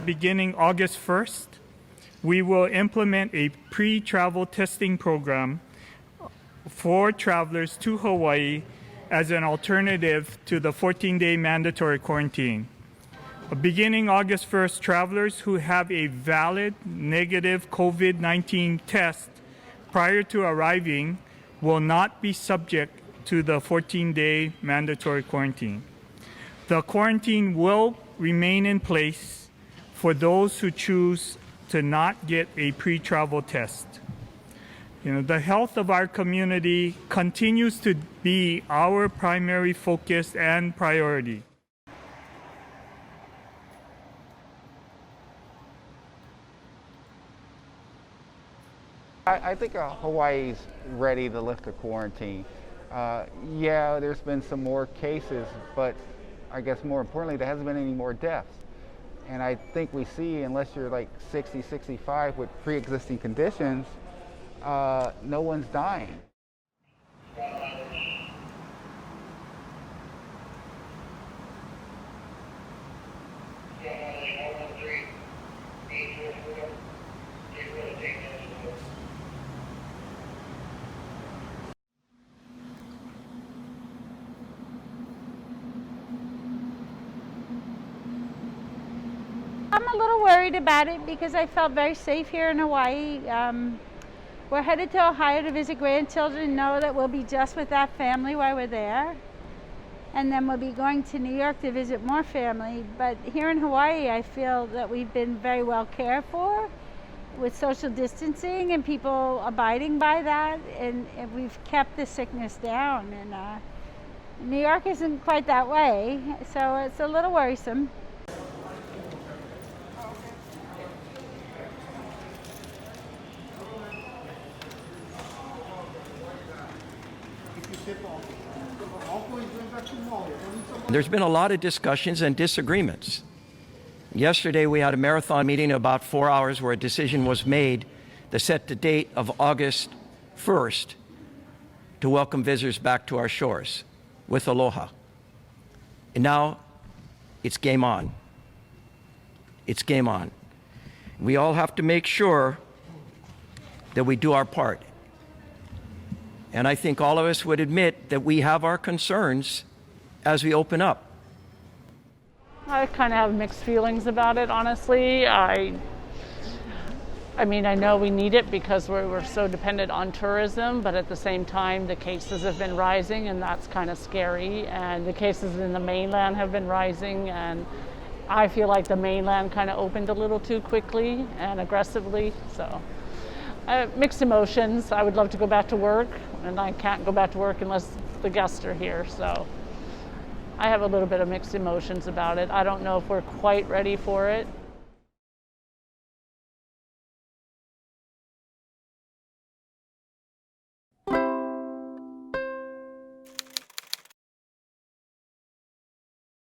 beginning August 1st, we will implement a pre-travel testing program for travelers to Hawaii as an alternative to the 14-day mandatory quarantine. Beginning August 1st, travelers who have a valid negative COVID-19 test prior to arriving will not be subject to the 14-day mandatory quarantine. The quarantine will remain in place for those who choose to not get a pre-travel test. The health of our community continues to be our primary focus and priority. I think Hawaii's ready to lift the quarantine. Yeah, there's been some more cases, but I guess more importantly, there hasn't been any more deaths. And I think we see, unless you're like 60, 65 with pre-existing conditions, no one's dying. I'm a little worried about it because I felt very safe here in Hawaii. We're headed to Ohio to visit grandchildren, know that we'll be just with that family while we're there. And then we'll be going to New York to visit more family. But here in Hawaii, I feel that we've been very well cared for with social distancing and people abiding by that. And we've kept the sickness down. And New York isn't quite that way, so it's a little worrisome. There's been a lot of discussions and disagreements. Yesterday we had a marathon meeting about 4 hours where a decision was made to set the date of August 1st to welcome visitors back to our shores with aloha. And now it's game on. It's game on. We all have to make sure that we do our part. And I think all of us would admit that we have our concerns as we open up. I kind of have mixed feelings about it, honestly. I mean, I know we need it because we're so dependent on tourism, but at the same time, the cases have been rising, and that's kind of scary. And the cases in the mainland have been rising, and I feel like the mainland kind of opened a little too quickly and aggressively. So, mixed emotions. I would love to go back to work, and I can't go back to work unless the guests are here. So, I have a little bit of mixed emotions about it. I don't know if we're quite ready for it.